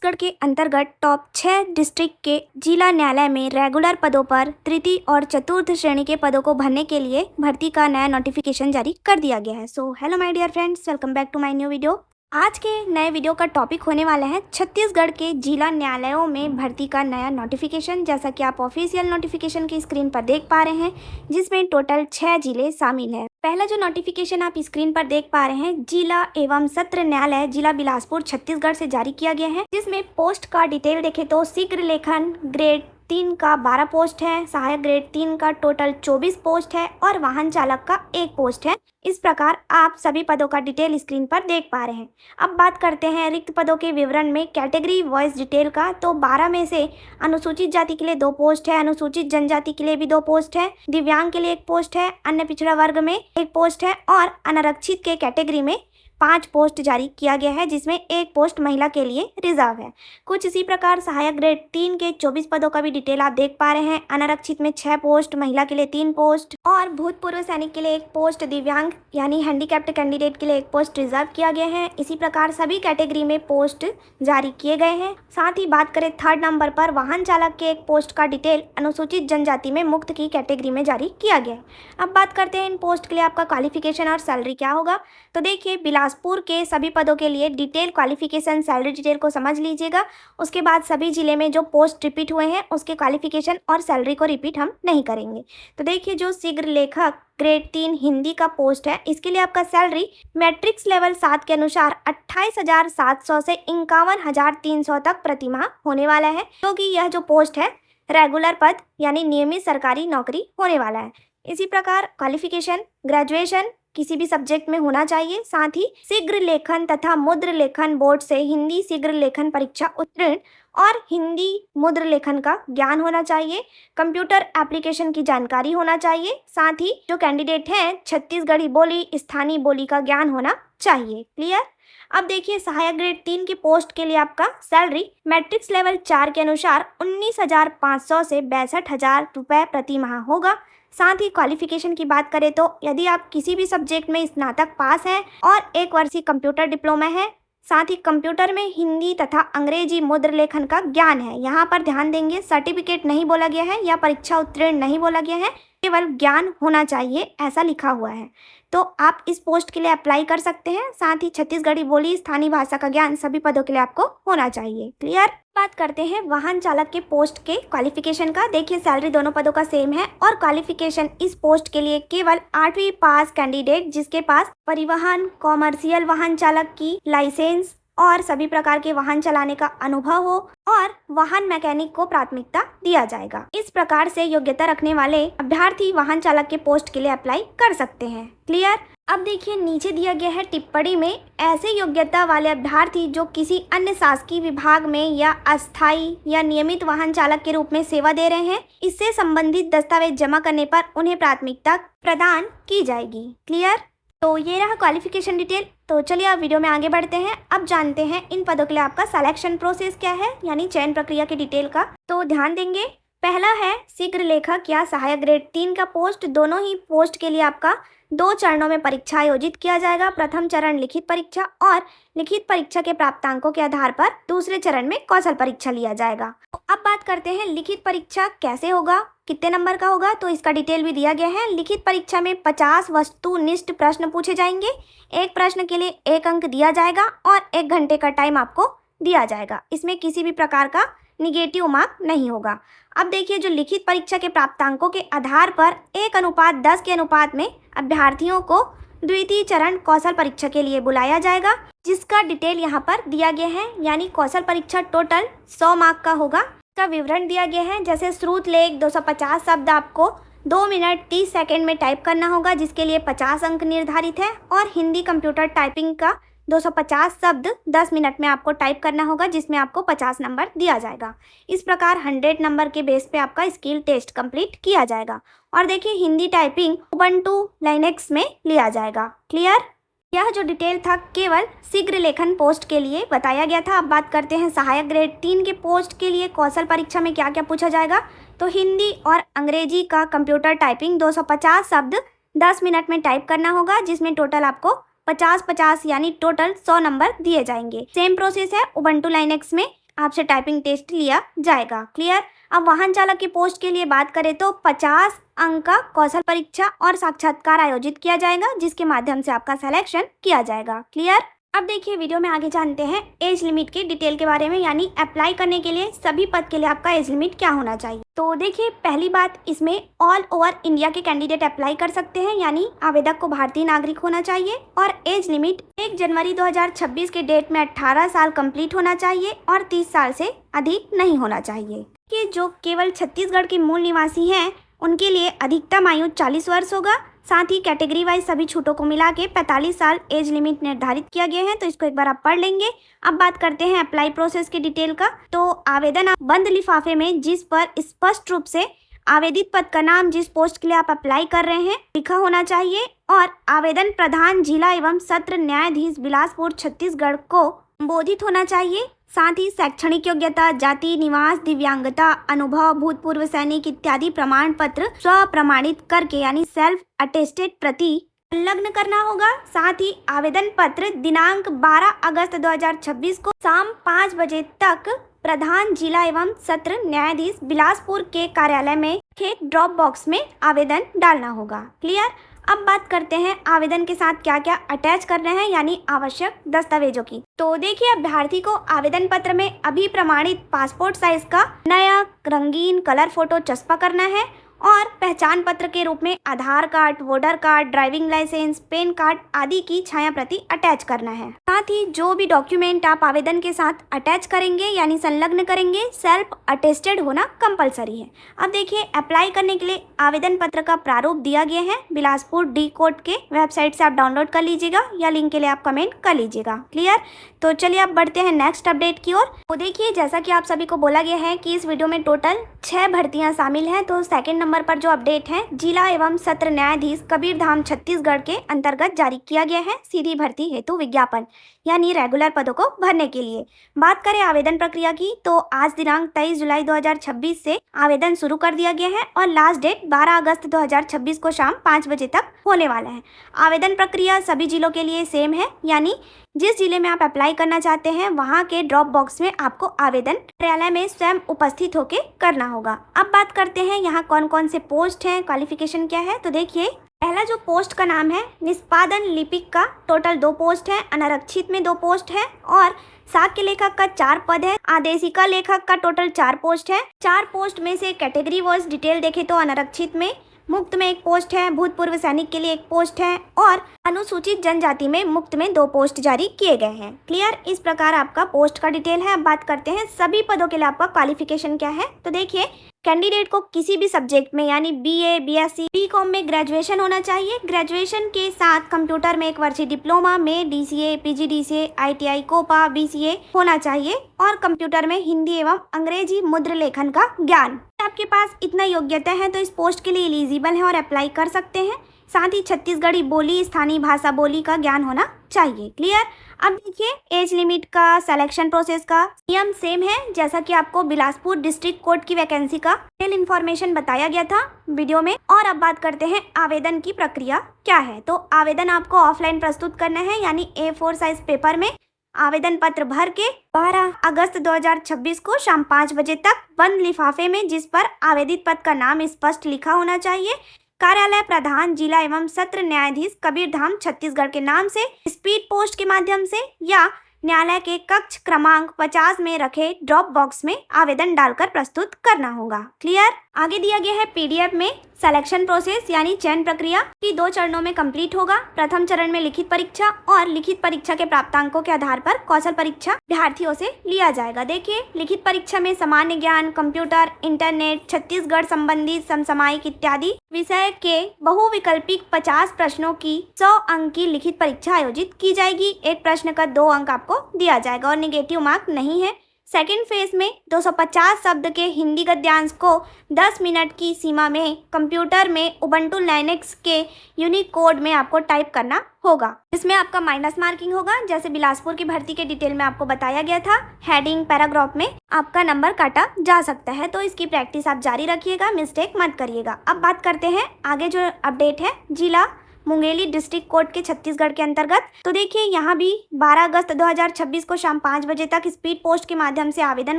छत्तीसगढ़ के अंतर्गत top 6 district के जिला न्यायालय में रेगुलर पदों पर तृतीय और चतुर्थ श्रेणी के पदों को भरने के लिए भर्ती का नया नोटिफिकेशन जारी कर दिया गया है। So hello my dear friends, welcome back to my new video. आज के नए वीडियो का टॉपिक होने वाला है छत्तीसगढ़ के जिला न्यायालयों में भर्ती का नया नोटिफिकेशन। जैसा कि आप ऑफिशियल नोटिफिकेशन की स्क्रीन पर देख पा रहे हैं, जिसमें टोटल 6 जिले शामिल हैं। पहला जो नोटिफिकेशन आप स्क्रीन पर देख पा रहे हैं, जिला एवं सत्र न्यायालय जिला बिलासपुर छत्तीसगढ़ से जारी किया गया है, जिसमें पोस्ट का डिटेल देखें तो शीघ्र लेखन ग्रेड 3 का 12 पोस्ट है, सहायक ग्रेड 3 का टोटल 24 पोस्ट है और वाहन चालक का 1 पोस्ट है। इस प्रकार आप सभी पदों का डिटेल स्क्रीन पर देख पा रहे हैं। अब बात करते हैं रिक्त पदों के विवरण में कैटेगरी वाइज डिटेल का। तो 12 में से अनुसूचित जाति के लिए 2 पोस्ट है, अनुसूचित जनजाति के लिए भी 2 पोस्ट है, दिव्यांग के लिए 1 पोस्ट है, अन्य पिछड़ा वर्ग में 1 पोस्ट है और अनारक्षित के कैटेगरी में 5 पोस्ट जारी किया गया है, जिसमें 1 पोस्ट महिला के लिए रिजर्व है। कुछ इसी प्रकार सहायक ग्रेड 3 के 24 पदों का भी डिटेल आप देख पा रहे हैं। अनारक्षित में 6 पोस्ट, महिला के लिए 3 पोस्ट और भूतपूर्व सैनिक के लिए 1 पोस्ट, दिव्यांग यानी हैंडीकैप्ड कैंडिडेट के लिए 1 पोस्ट रिजर्व किया गया है। इसी प्रकार सभी कैटेगरी में पोस्ट जारी किए गए हैं। साथ ही बात करें 3rd नंबर पर वाहन चालक के 1 पोस्ट का डिटेल अनुसूचित जनजाति में मुक्त की कैटेगरी में जारी किया गया है। अब बात करते हैं इन पोस्ट के लिए आपका क्वालिफिकेशन और सैलरी क्या होगा। तो देखिए, बिलासपुर के सभी पदों के लिए डिटेल क्वालिफिकेशन सैलरी डिटेल को समझ लीजिएगा। उसके बाद सभी जिले में जो पोस्ट रिपीट हुए हैं उसके क्वालिफिकेशन और सैलरी को रिपीट हम नहीं करेंगे। तो देखिए, जो शीघ्र लेखक ग्रेड 3 हिंदी का पोस्ट है, इसके लिए आपका सैलरी मैट्रिक्स लेवल 7 के अनुसार 28,700 से 51,300 तक प्रतिमाह होने वाला है, क्योंकि यह जो पोस्ट है रेगुलर पद यानी नियमित सरकारी नौकरी होने वाला है। इसी प्रकार क्वालिफिकेशन ग्रेजुएशन किसी भी सब्जेक्ट में होना चाहिए। साथ ही शीघ्र लेखन तथा मुद्र लेखन बोर्ड से हिंदी शीघ्र लेखन परीक्षा उत्तीर्ण और हिंदी मुद्र लेखन का ज्ञान होना चाहिए। कंप्यूटर एप्लीकेशन की जानकारी होना चाहिए। साथ ही जो कैंडिडेट हैं छत्तीसगढ़ी बोली स्थानीय बोली का ज्ञान होना चाहिए। क्लियर। अब देखिए, सहायक ग्रेड 3 की पोस्ट के लिए आपका सैलरी मैट्रिक्स लेवल 4 के अनुसार 19,500 से 62,000 रुपये प्रति माह होगा। साथ ही क्वालिफिकेशन की बात करें तो यदि आप किसी भी सब्जेक्ट में स्नातक पास हैं और 1 वर्षीय कंप्यूटर डिप्लोमा है, साथ ही कंप्यूटर में हिंदी तथा अंग्रेजी मुद्र लेखन का ज्ञान है। यहाँ पर ध्यान देंगे, सर्टिफिकेट नहीं बोला गया है या परीक्षा उत्तीर्ण नहीं बोला गया है, केवल ज्ञान होना चाहिए ऐसा लिखा हुआ है। तो आप इस पोस्ट के लिए अप्लाई कर सकते हैं। साथ ही छत्तीसगढ़ी बोली स्थानीय भाषा का ज्ञान सभी पदों के लिए आपको होना चाहिए। क्लियर। बात करते हैं वाहन चालक के पोस्ट के क्वालिफिकेशन का। देखिए, सैलरी दोनों पदों का सेम है और क्वालिफिकेशन इस पोस्ट के लिए केवल 8वीं पास कैंडिडेट जिसके पास परिवहन कॉमर्शियल वाहन चालक की लाइसेंस और सभी प्रकार के वाहन चलाने का अनुभव हो और वाहन मैकेनिक को प्राथमिकता दिया जाएगा। इस प्रकार से योग्यता रखने वाले अभ्यर्थी वाहन चालक के पोस्ट के लिए अप्लाई कर सकते हैं। क्लियर। अब देखिए, नीचे दिया गया है टिप्पणी में ऐसे योग्यता वाले अभ्यर्थी जो किसी अन्य शासकीय विभाग में या अस्थायी या नियमित वाहन चालक के रूप में सेवा दे रहे हैं, इससे संबंधित दस्तावेज जमा करने पर उन्हें प्राथमिकता प्रदान की जाएगी। क्लियर। तो ये रहा क्वालिफिकेशन डिटेल। तो चलिए अब वीडियो में आगे बढ़ते हैं। अब जानते हैं इन पदों के लिए आपका सिलेक्शन प्रोसेस क्या है, यानी चयन प्रक्रिया की डिटेल का। तो ध्यान देंगे, पहला है शीघ्र लेखक या सहायक ग्रेड 3 का पोस्ट। दोनों ही पोस्ट के लिए आपका 2 चरणों में परीक्षा आयोजित किया जाएगा। प्रथम चरण लिखित परीक्षा और लिखित परीक्षा के प्राप्तांकों के आधार पर दूसरे चरण में कौशल परीक्षा लिया जाएगा। तो अब बात करते हैं लिखित परीक्षा कैसे होगा, कितने नंबर का होगा। तो इसका डिटेल भी दिया गया है। लिखित परीक्षा में 50 वस्तुनिष्ठ प्रश्न पूछे जाएंगे। एक प्रश्न के लिए 1 अंक दिया जाएगा और 1 घंटे का टाइम आपको दिया जाएगा। इसमें किसी भी प्रकार का निगेटिव मार्क नहीं होगा। अब देखिए, जो लिखित परीक्षा के प्राप्तांकों के आधार पर 1:10 के अनुपात में अभ्यर्थियों को द्वितीय चरण कौशल परीक्षा के लिए बुलाया जाएगा, जिसका डिटेल यहाँ पर दिया गया है। यानी कौशल परीक्षा टोटल 100 मार्क का होगा। इसका विवरण दिया गया है। जैसे श्रुत लेख 250 शब्द आपको 2 मिनट 30 सेकेंड में टाइप करना होगा, जिसके लिए 50 अंक निर्धारित है। और हिंदी कंप्यूटर टाइपिंग का 250 शब्द 10 मिनट में आपको टाइप करना होगा, जिसमें आपको 50 नंबर दिया जाएगा। इस प्रकार 100 नंबर के बेस पे आपका स्किल टेस्ट कंप्लीट किया जाएगा। और देखिए, हिंदी टाइपिंग उबंटू लाइनेक्स में लिया जाएगा। क्लियर। यह जो डिटेल था केवल शीघ्र लेखन पोस्ट के लिए बताया गया था। अब बात करते हैं सहायक ग्रेड 3 के पोस्ट के लिए कौशल परीक्षा में क्या क्या पूछा जाएगा। तो हिंदी और अंग्रेजी का कंप्यूटर टाइपिंग 250 शब्द 10 मिनट में टाइप करना होगा, जिसमें टोटल आपको 50-50 यानी टोटल 100 नंबर दिए जाएंगे। सेम प्रोसेस है उबंटू लाइनेक्स में। आपसे टाइपिंग टेस्ट लिया जाएगा। क्लियर। अब वाहन चालक की पोस्ट के लिए बात करें तो 50 अंक का कौशल परीक्षा और साक्षात्कार आयोजित किया जाएगा, जिसके माध्यम से आपका सिलेक्शन किया जाएगा। क्लियर। अब देखिए वीडियो में आगे जानते हैं एज लिमिट के डिटेल के बारे में, यानी अप्लाई करने के लिए सभी पद के लिए आपका एज लिमिट क्या होना चाहिए। तो देखिए पहली बात, इसमें ऑल ओवर इंडिया के कैंडिडेट अप्लाई कर सकते हैं, यानी आवेदक को भारतीय नागरिक होना चाहिए और एज लिमिट 1 जनवरी 2026 के डेट में 18 साल कंप्लीट होना चाहिए और 30 साल से अधिक नहीं होना चाहिए। कि जो केवल छत्तीसगढ़ के मूल निवासी हैं उनके लिए अधिकतम आयु 40 वर्ष होगा। साथ ही कैटेगरी वाइज सभी छूटों को मिला के 45 साल एज लिमिट निर्धारित किया गया है, तो इसको एक बार आप पढ़ लेंगे। अब बात करते हैं अप्लाई प्रोसेस की डिटेल का। तो आवेदन आप बंद लिफाफे में, जिस पर स्पष्ट रूप से आवेदित पद का नाम, जिस पोस्ट के लिए आप अप्लाई कर रहे हैं, लिखा होना चाहिए और आवेदन प्रधान जिला एवं सत्र न्यायाधीश बिलासपुर छत्तीसगढ़ को संबोधित होना चाहिए। साथ ही शैक्षणिक योग्यता, जाति, निवास, दिव्यांगता, अनुभव, भूतपूर्व सैनिक इत्यादि प्रमाण पत्र स्व प्रमाणित करके यानी सेल्फ अटेस्टेड प्रति संलग्न करना होगा। साथ ही आवेदन पत्र दिनांक 12 अगस्त 2026 को शाम 5 बजे तक प्रधान जिला एवं सत्र न्यायाधीश बिलासपुर के कार्यालय में खेत ड्रॉप बॉक्स में आवेदन डालना होगा। क्लियर। अब बात करते हैं आवेदन के साथ क्या क्या अटैच करना है, यानी आवश्यक दस्तावेजों की। तो देखिए अभ्यर्थी को आवेदन पत्र में अभी प्रमाणित पासपोर्ट साइज का नया रंगीन कलर फोटो चस्पा करना है और पहचान पत्र के रूप में Aadhaar card, voter card, driving licence, PAN card आदि की छाया प्रति अटैच करना है। साथ ही जो भी डॉक्यूमेंट आप आवेदन के साथ अटैच करेंगे यानी संलग्न करेंगे, सेल्फ अटेस्टेड होना कंपलसरी है। अब देखिए अप्लाई करने के लिए आवेदन पत्र का प्रारूप दिया गया है बिलासपुर डी कोर्ट के वेबसाइट से, आप डाउनलोड कर लीजिएगा या लिंक के लिए आप कमेंट कर लीजिएगा। क्लियर। तो चलिए आप बढ़ते हैं नेक्स्ट अपडेट की ओर। तो देखिए जैसा कि आप सभी को बोला गया है कि इस वीडियो में टोटल 6 भर्तियां शामिल हैं, तो सेकंड नंबर पर जो अपडेट है जिला एवं सत्र न्यायाधीश कबीरधाम छत्तीसगढ़ के अंतर्गत जारी किया गया है सीधी भर्ती हेतु विज्ञापन, यानी रेगुलर पदों को भरने के लिए। बात करें आवेदन प्रक्रिया की तो आज दिनांक 23 जुलाई 2026 से आवेदन शुरू कर दिया गया है और लास्ट डेट 12 अगस्त 2026 को शाम 5 बजे तक होने वाला है। आवेदन प्रक्रिया सभी जिलों के लिए सेम है, यानी जिस जिले में आप अप्लाई करना चाहते हैं वहां के ड्रॉप बॉक्स में आपको आवेदन कार्यालय में स्वयं उपस्थित होकर करना होगा। अब बात करते हैं यहाँ कौन कौन से पोस्ट हैं, क्वालिफिकेशन क्या है। तो देखिए पहला जो पोस्ट का नाम है निष्पादन लिपिक का, टोटल 2 पोस्ट है। अनारक्षित में 2 पोस्ट है और साक्ष्य लेखक का 4 पद है। आदेशिका लेखक का टोटल 4 पोस्ट है। 4 पोस्ट में से कैटेगरी वाइज डिटेल देखें तो अनारक्षित में मुक्त में 1 पोस्ट है, भूतपूर्व सैनिक के लिए 1 पोस्ट है और अनुसूचित जनजाति में मुक्त में 2 पोस्ट जारी किए गए हैं। क्लियर। इस प्रकार आपका पोस्ट का डिटेल है। अब बात करते हैं सभी पदों के लिए आपका क्वालिफिकेशन क्या है। तो देखिए कैंडिडेट को किसी भी सब्जेक्ट में यानी बीए, बीएससी, बीकॉम में ग्रेजुएशन होना चाहिए। ग्रेजुएशन के साथ कंप्यूटर में 1 वर्षीय डिप्लोमा में DCA, PGDCA, ITI, COPA, BCA होना चाहिए और कंप्यूटर में हिंदी एवं अंग्रेजी मुद्र लेखन का ज्ञान। आपके पास इतना योग्यता है तो इस पोस्ट के लिए एलिजिबल है और अप्लाई कर सकते हैं। साथ ही छत्तीसगढ़ी बोली, स्थानीय भाषा बोली का ज्ञान होना चाहिए। क्लियर। अब देखिए एज लिमिट का, सिलेक्शन प्रोसेस का नियम सेम है जैसा कि आपको बिलासपुर डिस्ट्रिक्ट कोर्ट की वैकेंसी का डिटेल इन्फॉर्मेशन बताया गया था वीडियो में। और अब बात करते हैं आवेदन की प्रक्रिया क्या है। तो आवेदन आपको ऑफलाइन प्रस्तुत करना है, यानी A4 साइज पेपर में आवेदन पत्र भर के 12 अगस्त 2026 को शाम 5 बजे तक बंद लिफाफे में, जिस पर आवेदित पद का नाम स्पष्ट लिखा होना चाहिए, कार्यालय प्रधान जिला एवं सत्र न्यायाधीश कबीरधाम छत्तीसगढ़ के नाम से स्पीड पोस्ट के माध्यम से या न्यायालय के कक्ष क्रमांक 50 में रखे ड्रॉप बॉक्स में आवेदन डालकर प्रस्तुत करना होगा। क्लियर। आगे दिया गया है पीडीएफ में सिलेक्शन प्रोसेस यानी चयन प्रक्रिया की 2 चरणों में कंप्लीट होगा। प्रथम चरण में लिखित परीक्षा और लिखित परीक्षा के प्राप्तांकों के आधार पर कौशल परीक्षा अभ्यर्थियों से लिया जाएगा। देखिए लिखित परीक्षा में सामान्य ज्ञान, कंप्यूटर, इंटरनेट, छत्तीसगढ़ संबंधी समसामयिक इत्यादि विषय के बहुविकल्पिक 50 प्रश्नों की 100 अंक की लिखित परीक्षा आयोजित की जाएगी। एक प्रश्न का 2 अंक आपको दिया जाएगा और नेगेटिव मार्क नहीं है। सेकेंड फेज में 250 शब्द के हिंदी गद्यांश को 10 मिनट की सीमा में कंप्यूटर में उबंटू लाइनेक्स के यूनिक कोड में आपको टाइप करना होगा। इसमें आपका माइनस मार्किंग होगा, जैसे बिलासपुर की भर्ती के डिटेल में आपको बताया गया था। हेडिंग पैराग्राफ में आपका नंबर काटा जा सकता है, तो इसकी प्रैक्टिस आप जारी रखिएगा, मिस्टेक मत करिएगा। अब बात करते हैं आगे जो अपडेट है जिला मुंगेली डिस्ट्रिक्ट कोर्ट के छत्तीसगढ़ के अंतर्गत। तो देखिए यहाँ भी 12 अगस्त 2026 को शाम 5 बजे तक स्पीड पोस्ट के माध्यम से आवेदन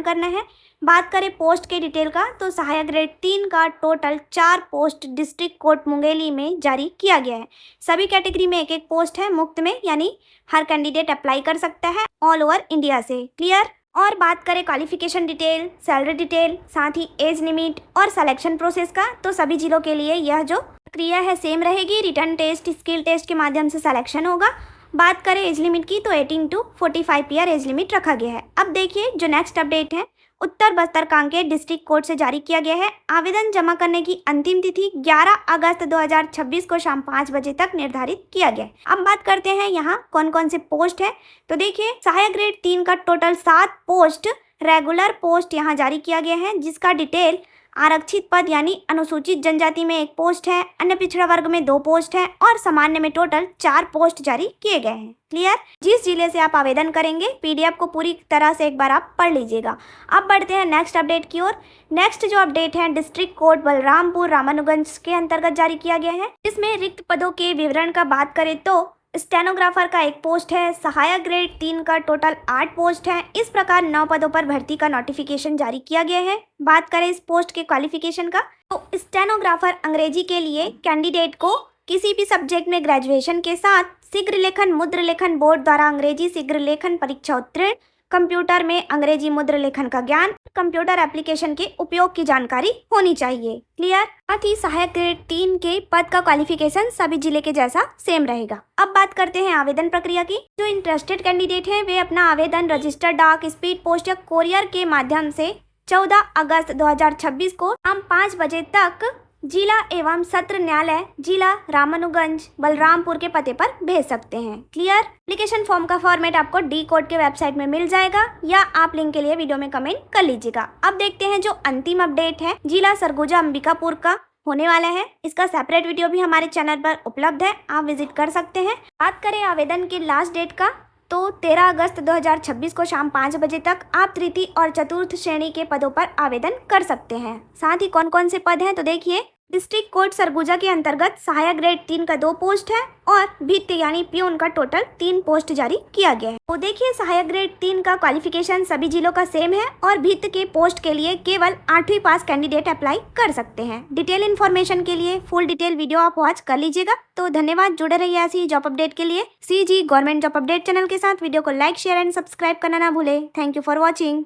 करना है। बात करें पोस्ट के डिटेल का तो सहायक ग्रेड 3 का total 4 post district court Mungeli में जारी किया गया है। सभी कैटेगरी में एक एक पोस्ट है मुफ्त में, यानी हर कैंडिडेट अप्लाई कर सकता है ऑल ओवर इंडिया से। क्लियर। और बात करें क्वालिफिकेशन डिटेल, सैलरी डिटेल, साथ ही एज लिमिट और सिलेक्शन प्रोसेस का, तो सभी जिलों के लिए यह जो प्रक्रिया है सेम रहेगी। रिटर्न टेस्ट, स्किल टेस्ट के माध्यम से सिलेक्शन होगा। बात करें एज लिमिट की तो 18 to 45 ईयर एज लिमिट रखा गया है। अब देखिए जो नेक्स्ट अपडेट है उत्तर बस्तर कांकेर डिस्ट्रिक्ट कोर्ट से जारी किया गया है। आवेदन जमा करने की अंतिम तिथि 11 अगस्त 2026 को शाम 5 बजे तक निर्धारित किया गया है। अब बात करते हैं यहाँ कौन कौन से पोस्ट है। तो देखिए सहायक ग्रेड 3 का टोटल 7 पोस्ट रेगुलर पोस्ट यहाँ जारी किया गया है, जिसका डिटेल आरक्षित पद यानी अनुसूचित जनजाति में 1 पोस्ट है, अन्य पिछड़ा वर्ग में 2 पोस्ट है और सामान्य में टोटल 4 पोस्ट जारी किए गए हैं। क्लियर। जिस जिले से आप आवेदन करेंगे पीडीएफ को पूरी तरह से एक बार आप पढ़ लीजिएगा। अब बढ़ते हैं नेक्स्ट अपडेट की ओर। नेक्स्ट जो अपडेट है डिस्ट्रिक्ट कोर्ट बलरामपुर रामानुगंज के अंतर्गत जारी किया गया है। इसमें रिक्त पदों के विवरण का बात करें तो स्टेनोग्राफर का 1 पोस्ट है, सहायक ग्रेड 3 का टोटल 8 पोस्ट है। इस प्रकार 9 पदों पर भर्ती का नोटिफिकेशन जारी किया गया है। बात करें इस पोस्ट के क्वालिफिकेशन का तो स्टेनोग्राफर अंग्रेजी के लिए कैंडिडेट को किसी भी सब्जेक्ट में ग्रेजुएशन के साथ शीघ्र लेखन मुद्र लेखन बोर्ड द्वारा अंग्रेजी शीघ्र लेखन परीक्षा उत्तीर्ण, कंप्यूटर में अंग्रेजी मुद्र लेखन का ज्ञान, कंप्यूटर एप्लीकेशन के उपयोग की जानकारी होनी चाहिए। क्लियर। साथ ही सहायक ग्रेड 3 के पद का क्वालिफिकेशन सभी जिले के जैसा सेम रहेगा। अब बात करते हैं आवेदन प्रक्रिया की। जो इंटरेस्टेड कैंडिडेट हैं वे अपना आवेदन रजिस्टर्ड डाक, स्पीड पोस्ट या कोरियर के माध्यम से 14 अगस्त 2026 को शाम 5 बजे तक जिला एवं सत्र न्यायालय जिला रामानुगंज बलरामपुर के पते पर भेज सकते हैं। क्लियर। एप्लीकेशन फॉर्म का फॉर्मेट आपको डी कोर्ट के वेबसाइट में मिल जाएगा या आप लिंक के लिए वीडियो में कमेंट कर लीजिएगा। अब देखते हैं जो अंतिम अपडेट है जिला सरगुजा अंबिकापुर का होने वाला है। इसका सेपरेट वीडियो भी हमारे चैनल पर उपलब्ध है, आप विजिट कर सकते हैं। बात करें आवेदन के लास्ट डेट का तो 13 अगस्त 2026 को शाम 5 बजे तक आप तृतीय और चतुर्थ श्रेणी के पदों पर आवेदन कर सकते हैं। साथ ही कौन कौन से पद हैं तो देखिए डिस्ट्रिक्ट कोर्ट सरगुजा के अंतर्गत सहायक ग्रेड 3 का 2 पोस्ट है और भित्त यानी प्यून का टोटल 3 पोस्ट जारी किया गया है। तो देखिए सहायक ग्रेड 3 का क्वालिफिकेशन सभी जिलों का सेम है और भित्त के पोस्ट के लिए केवल 8वीं पास कैंडिडेट अप्लाई कर सकते हैं। डिटेल इन्फॉर्मेशन के लिए फुल डिटेल वीडियो आप वॉच कर लीजिएगा। तो धन्यवाद, जुड़े रहिए ऐसी जॉब अपडेट के लिए। CG government job update channel के साथ वीडियो को लाइक शेयर एंड सब्सक्राइब करना ना भूले। Thank you for watching.